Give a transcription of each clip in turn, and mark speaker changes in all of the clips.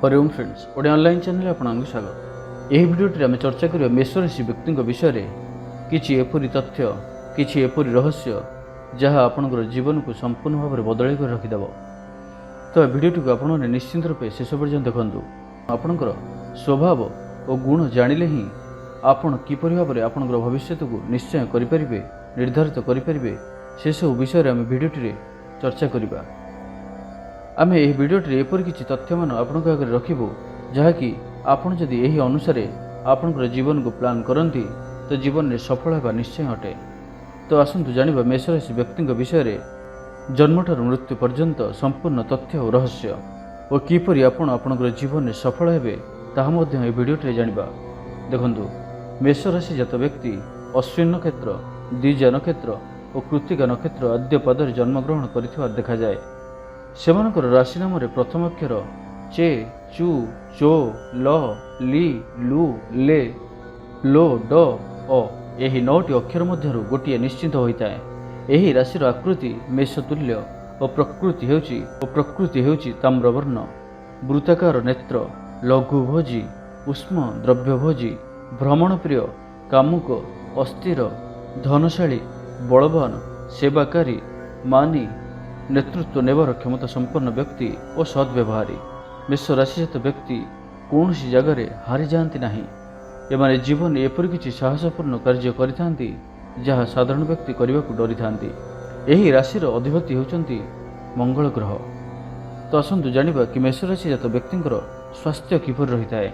Speaker 1: Hariom friends Odia online channel आपको स्वागत। यह भिडियोटी आम चर्चा करिया मेष राशि व्यक्ति विषय में किछि एपरि तथ्य किछि एपरि रहस्य जहाँ आपणकर जीवन को संपूर्ण भाव में बदल कर रखिदेव। तो भिडियोटी को आपने निश्चिंत रूपे शेष पर्यटन देखूँ। आपणकर स्वभाव और गुण जानिले ही आपण किपरि भाव में आपणकर भविष्य को निश्चय करें निर्धारित करें से सब विषय में आम भिडियोटी चर्चा करवा। आम यह भिडियोटी एपरि किछि तथ्य मान आपन आगे रखिबु जहाँकि आपन जदि यही अनुसार आपनकर जीवन को प्लान करती तो जीवन में सफल होगा निश्चय अटे। तो आसतु जानिबा मेष राशि व्यक्ति विषय में जन्मठार मृत्यु पर्यंत संपूर्ण तथ्य और रहस्य और किपरि आपन आपनकर जीवन में सफल हेबे ताहा मध्य ए भिडियोटी जानिबा। देखंतु मेष राशि जात व्यक्ति अश्विन नक्षत्र द्विजा नक्षत्र और कृत्तिका नक्षत्र आद्य पदर जन्मग्रहण करिथिबार देखा जाए। सेमानकर राशि नाम प्रथम अक्षर चे चु चो ल ली लु ले लो ड अ यही 9टी अक्षर मध्यरु गोटिए निश्चित होता है। यही राशिर आकृति मेषतुल्य और प्रकृति हेउची ताम्रवर्ण वृत्ताकार नेत्र लघुभोजी उष्म द्रव्यभोजी भ्रमणप्रिय कामुक अस्थिर धनशाली बलवान सेवाकारी मानी नेतृत्व नेबार क्षमता संपन्न व्यक्ति और सद्व्यवहारी। मेष राशिजात व्यक्ति कौन सी जगह हारी जाती नहीं। एमाने जीवन एपरि किछि साहसपूर्ण कार्य करिथांती जहाँ साधारण व्यक्ति करने को डरी थांती। यही राशिर अधिपति होउचंती मंगल ग्रह। तो आसतु जानिबा कि मेष राशिजात व्यक्तिंकर स्वास्थ्य किपर रही थाए।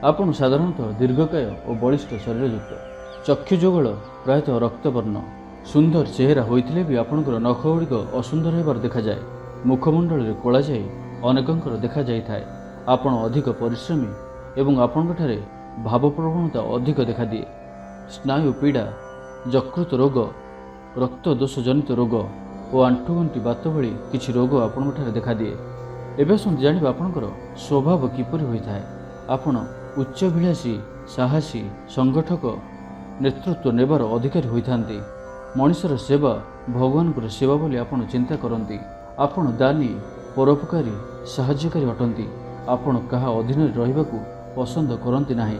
Speaker 1: आपण साधारणतः दीर्घकाय और बलिष्ठ शरीरयुक्त चक्षुजुगल प्रायतः रक्तवर्ण सुंदर चेहरा होइथिले भी आपणकर नख गुड़िक असुंदर होबार देखा जाए। मुखमंडल कला जाए अनेकंकर देखा जाए थाए। आपण अधिक परिश्रमी एवं आपणठारे भावप्रवणता अधिक देखा दिए। स्नायु पीड़ा यकृत रोग रक्त दोष जनित रोग और आंठुगंटी बात भली किछि रोग आपणठारे देखा दिए। एबे सुन जानिबा आपणकर स्वभाव किपरि होइथाए। आपण उच्चभिलाषी साहसी संगठक नेतृत्व नेबार अधिकारी होइथांती। मनुष्यर सेवा भगवान सेवा बोली आपण चिंता करती। आपण दानी परोपकारी साहाय्यकारी अटंती। आपण कहा अधीन रहिबाकू पसंद करती नाही।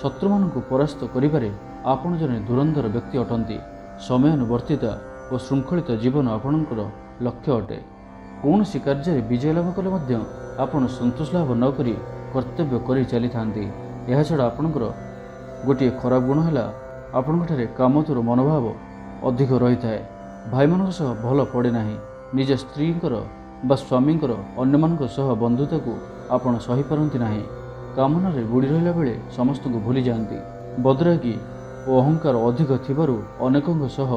Speaker 1: शत्रु मानकू परास्त करिबारे आपण जने धुरंधर व्यक्ति अटंती। समयानुवर्तिता और श्रृंखलित जीवन आपणकर लक्ष्य अटे। कौन सी कार्य विजय लाभ कले मध्य आपण संतोष लाभ न करी कर्तव्य करी चली थांती। यह छड़ा आपणकर गोटे खराब गुण है आपणठारे कामतुर मनोभाव अधिक रही थाए। भाई मान भल पड़े ना। निज स्त्रीकर बा स्वामीकर अन्य मान बंधुता को आपण सही पारती ना। कामना बुड़ी रहा बेले समस्त को भूली जाती। बदरागी और अहंकार अधिक थिबारु अनेकों सह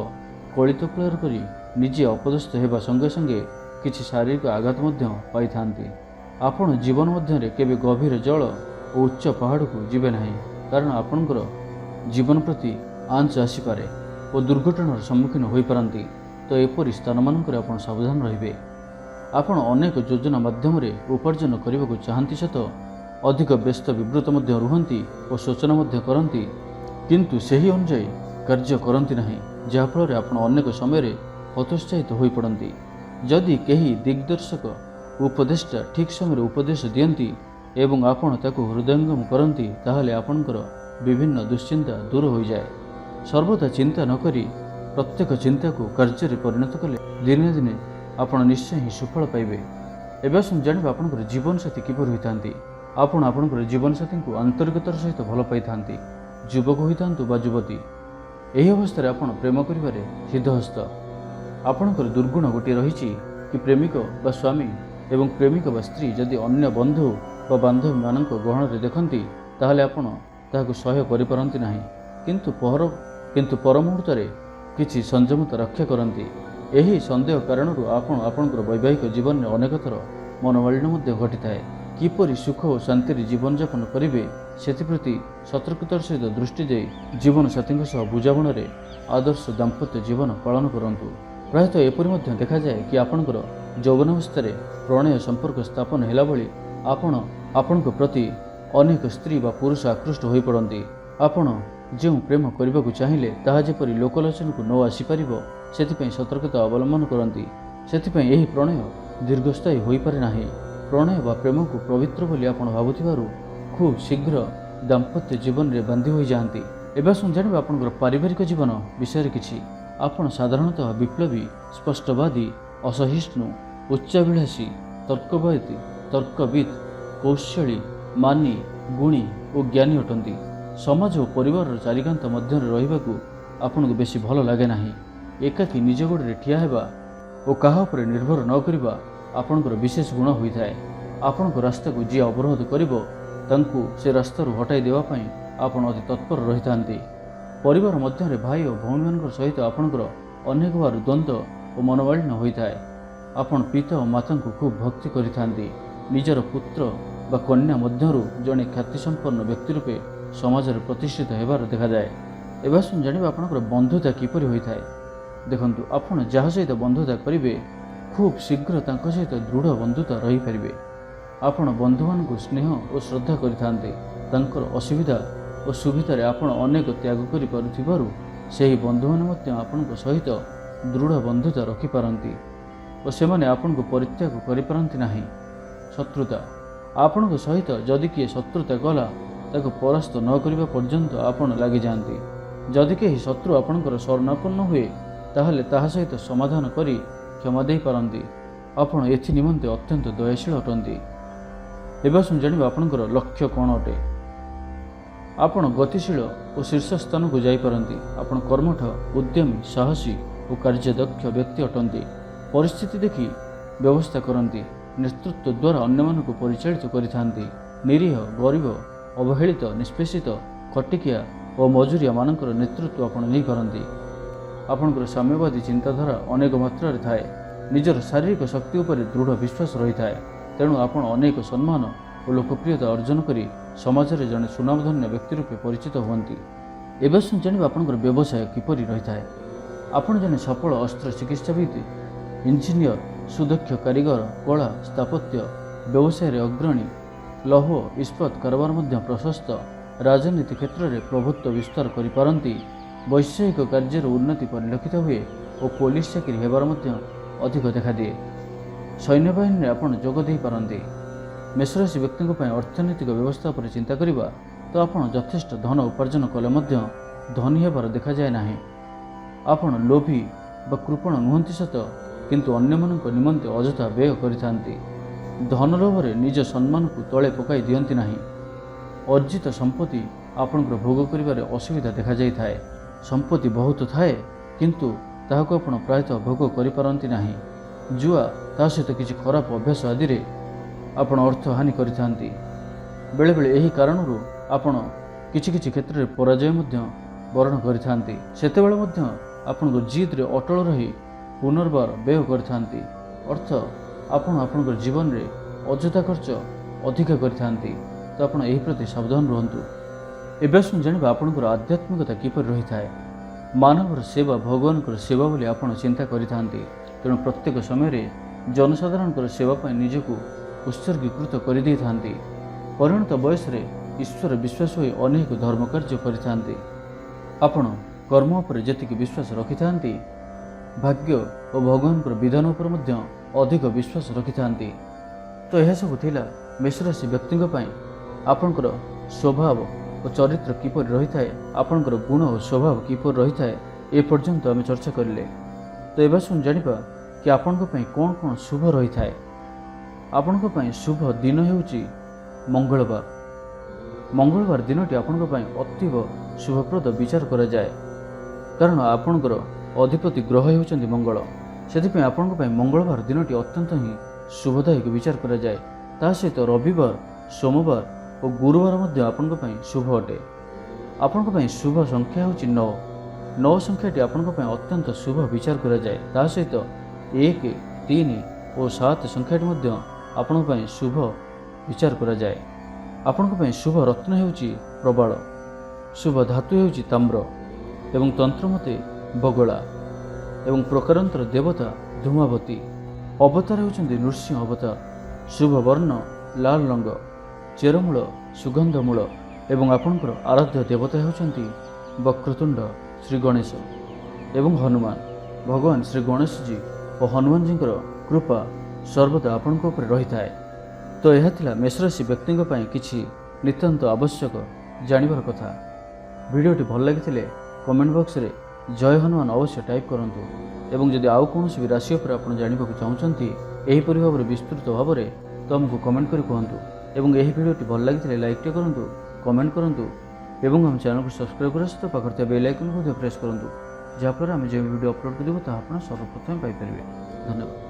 Speaker 1: कलित प्रयोग करी निजे अपदस्थ होगा संगे संगे किछि शारीरिक आघात मध्य पाई थांती। आपण जीवन मध्य केबे गभीर जल और उच्च पहाड़ को जीवे ना, कारण आपणकर जीवन प्रति आंच आसीपारे और दुर्घटनार सम्मुखीन हो पारती। तो एपरि स्थान मानक आप सावधान रहिबे। आपण अनेक योजना माध्यम उपार्जन करने को चाहती सत अधिक व्यस्त विव्रत रुहंती और सूचना करती, किंतु सही अनुजाई कार्य करती नहीं, जहाँफल आप अनेक समय हतोत्साहित हो पड़ती। जदि कहीं दिग्दर्शक उपदेष्टा ठीक समय उपदेश दियंती एवं आपण ताको हृदयंगम करती ताहले आपणकर विभिन्न दुश्चिंता दूर हो जाए। सर्वदा चिंता न करी प्रत्येक चिंता को कार्य परिणत कले दिने दिने आपण निश्चय ही सुफल पाइबे। एबे सुन जानिबा आपणकर जीवन साथी किपरि होइतांती। आपण आपणकर जीवन साथी को आंतरिकतार सहित भल पाइथांती। युवक होइतांतु बा युवती, एही अवस्था आपण प्रेम करिबारे सिद्धहस्त। आपणकर दुर्गुण गोटे रहिछि कि प्रेमिक बा स्वामी एवं प्रेमिक बा स्त्री जदि अन्य बंधु बा बांधवी मानक गहन देखती ताहले आपण ताहाको सह्य करि पारंती नाही, किंतु परमुहूर्त किछि संयमता रक्षा करती। यही संदेह कारण आपणकर वैवाहिक जीवन में अनेक थर मनोमालिन्य घटी थाए। किपरि सुख और शांति जीवन यापन करेंगे से सतर्कतार सहित दृष्टि दे जीवन साथी बुझामण आदर्श दाम्पत्य जीवन पालन करंतु। प्रायतः एपरि देखा जाए कि आपणकर यौवनावस्था प्रणय संपर्क स्थापन हैला भली आपण प्रति अनेक स्त्री बा पुरुष आकृष्ट हो पड़ती। आपण जो प्रेम करने को चाहिए ताहा जेपरि लोकलोचन को न आसीपर से सतर्कता अवलंबन करती। से प्रणय दीर्घस्थायी हो पारे ना। प्रणय वा प्रेम को पवित्र बोली आपण भावुथिबारु खूब शीघ्र दाम्पत्य जीवन रे बांधी हो जाती। एवं जानिबा आपणकर पारिवारिक जीवन विषय किछि। आपण साधारणतः विप्लवी, स्पष्टवादी, असहिष्णु, उच्चाभिलाषी, तर्कवादी, तर्कविद, कौशली, मानी, गुणी और ज्ञानी अटंती। समाज और परिवार चारिकांत मध्य रहिबाकू आपनको बेसी भल लगे नाही। एकाकी निज गोड़े ठिया हेबा और कहा उपरे निर्भर न करिबा आपणकर विशेष गुण होइथाय। आपणको रास्ता को जी अवरोध करिवो तांकू से रास्ता हटाई देवा पई आपण अति तत्पर रहिथांती। परिवार मध्य भाई और भौणी मान सहित आपणकर अनेक बार द्वंद्व और मनोमालिन्य होइथाय। आपण पिता और माता को खूब भक्ति करिथांती। निजर पुत्र बा कन्या मध्यरु जड़े ख्यातिसंपन्न व्यक्ति रूपे समाज में प्रतिष्ठित होबार देखा जाए। एवं जानिबा आपणकर बंधुता किपरि होइथाय। देखंतु आपण जहा सहित बंधुता करिवे खूब शीघ्र तांको सहित दृढ़ बंधुता रही परिबे। आपण बंधु मान को स्नेह और श्रद्धा करिथांते। तांकर असुविधा और सुविधा रे आपण अनेक त्याग करि पारुथिबारु सेही बंधु मान मध्य आपणको सहित दृढ़ बंधुता रखि पारंती और सेमाने आपणको परित्याग करि पारंती नाही। शत्रुता आपणको सहित जदि किए शत्रुता कला ताको परास्त न करिबा पर्यंत आपण लागि जांती। जदि केही शत्रु आपणकर शरणापन्न हुए ताहले ताहा सहित समाधान करी क्षमा दे पारंती। आपण एथि निमंते अत्यंत दयाशील अटंती। एवं जानिबा आपणकर लक्ष्य कौन अटे। आपण गतिशील और शीर्ष स्थान को जाई पारंती। आपण कर्मठ, उद्यमी, साहसी और कार्यदक्ष व्यक्ति अटंती। परिस्थिति देखि व्यवस्था करंती। नेतृत्व द्वारा अन्य मानक परिचालित करिथांती। निरीह, गरीब, अवहेलित, निष्पेषित, खटिकिया और मजुरिया मानकर नेतृत्व आपण नहीं पारंती। आपणकर साम्यवादी चिंताधारा अनेक मात्रा थाए। निजर शारीरिक शक्ति उपर दृढ़ विश्वास रही थाए। तेणु आपण अनेक सम्मान और लोकप्रियता अर्जन करी समाज में जड़े सुनामधन्य व्यक्ति रूपे परिचित हुअन्ति। एवं जानिबा आपणकर व्यवसाय किपरि रही थाए। आपण जने सफल अस्त्र चिकित्साविद, इंजीनियर, सुदक्ष कारीगर, कला, स्थापत्य व्यवसाय अग्रणी, लौह इस्पात कारोबार मध्य प्रशस्त, राजनीति क्षेत्र में प्रभुत्व विस्तार करिपारंती। वैषयिक कार्यर उन्नति परिलक्षित हुए और पुलिस चाकरी हेबार मध्य अधिक देखा दिए। सैन्य बाहिनी आपण जोग दे पारंती। मेषराशि व्यक्ति अर्थनैतिक व्यवस्था पर चिंता करिबा तो आपण यथेष्ट धन उपार्जन कले मध्य धनी हेबार देखा जाए नाही। आपण लोभी बा कृपण नुहंती सत किंतु अन्य मानक निमंते अजथा व्यय करिथांती। धन लोभरे निज सम्मान को तले पकाई दियंती नाही। अर्जित संपत्ति आपणकर भोग करिबारे असुविधा देखा जाई थाए। संपत्ति बहुत थाए किंतु ताहाको आपण प्रायतः भोग करि पारंती नाही। जुआ ता सहित किछि खराब अभ्यास आदि रे आपण अर्थ हानि करिथांती। बेले बेले एही कारणरू आपण किछि किछि क्षेत्र रे पराजय मध्य वर्ण करिथांती। सेतेबेले मध्य आपणको जिद रे अटल रही पुनर्बार व्यय करिथांती। अर्थ आपण आपणकर जीवन रे अजथा खर्च अधिक करिथांती। तो आपण एही प्रति सावधान रहंतु। एवं जानिबा आपणकर आध्यात्मिकता किपर रही थाए। मानवर सेवा भगवान सेवा बोली आपण चिंता करिथांती। तेणु प्रत्येक समय रे जनसाधारण सेवा पाई निजको उत्सर्गीकृत कर दे थांती। परिणत बयस रे ईश्वर विश्वास होई अनेक धर्म कार्य करिथांती। आपण कर्म पर जेतिक विश्वास रखिथांती भाग्य और भगवान विधान पर मध्य अधिक विश्वास रखिथांती। तो यह सब थिला मेषराशि व्यक्ति आपणकर स्वभाव और चरित्र किपर रही थाए। आपणकर गुण और स्वभाव किपर रही थाए ए पर्यंत आम चर्चा करें। तो एवं जानिबा कि आपणक पई कौन कौन शुभ रही थाए। आपणक पई शुभ दिन हेउची मंगलवार। मंगलवार दिनटी आपणक पई अतीव शुभप्रद विचार करा जाए। कारण आपणकर अधिपति ग्रह हेउचंदी मंगल। सेथिपई आपणक पई मंगलवार दिनटी अत्यंत ही शुभदायक विचार करा जाए। ता सहित रविवार, सोमवार और गुरुवार मध्य आपणक पई शुभ अटे। आपणक पई शुभ संख्या हेउची 9। 9 संख्याटी आपणक पई अत्यंत शुभ विचार करा जाए। ता सहित 1, 3 और 7 संख्याटी मध्य आपणक पई शुभ विचार करा जाए। आपणक पई शुभ रत्न हेउची प्रबाल। शुभ धातु हेउची ताम्र एवं तंत्र मते बगला एवं प्रकारांतर देवता धूमावती। अवतार हेउचंदी नृसिंह अवतार। शुभ वर्ण लाल रंग, चेरमूल, सुगंधमूल एवं आपणकर आराध्य देवता हेउचंदी वक्रतुंड, श्री गणेश एवं हनुमान। भगवान श्री गणेश जी और हनुमान जी कृपा सर्वदा आपणक उपर रही थाए। ତ ଏହା ଥିଲା ମେଷ ରାଶି ବ୍ୟକ୍ତିଙ୍କ ପାଇଁ କିଛି ନିତାନ୍ତ ଆବଶ୍ୟକ ଜାଣିବାର କଥା। ଭିଡ଼ିଓଟି ଭଲ ଲାଗିଥିଲେ କମେଣ୍ଟ ବକ୍ସରେ ଜୟ ହନୁମାନ ଅବଶ୍ୟ ଟାଇପ୍ କରନ୍ତୁ ଏବଂ ଯଦି ଆଉ କୌଣସି ବି ରାଶି ଉପରେ ଆପଣ ଜାଣିବାକୁ ଚାହୁଁଛନ୍ତି ଏହିପରି ଭାବରେ ବିସ୍ତୃତ ଭାବରେ ତ ଆମକୁ କମେଣ୍ଟ କରି କୁହନ୍ତୁ ଏବଂ ଏହି ଭିଡ଼ିଓଟି ଭଲ ଲାଗିଥିଲେ ଲାଇକ୍ଟେ କରନ୍ତୁ, କମେଣ୍ଟ କରନ୍ତୁ ଏବଂ ଆମ ଚ୍ୟାନେଲକୁ ସବସ୍କ୍ରାଇବ୍ କରିବା ସହିତ ପାଖରେ ଥିବା ବେଲ୍ ଆଇକନ୍କୁ ମଧ୍ୟ ପ୍ରେସ୍ କରନ୍ତୁ, ଯାହାଫଳରେ ଆମେ ଯେଉଁ ଭିଡ଼ିଓ ଅପଲୋଡ଼ କରିବୁ ତାହା ଆପଣ ସର୍ବପ୍ରଥମେ ପାଇପାରିବେ। ଧନ୍ୟବାଦ।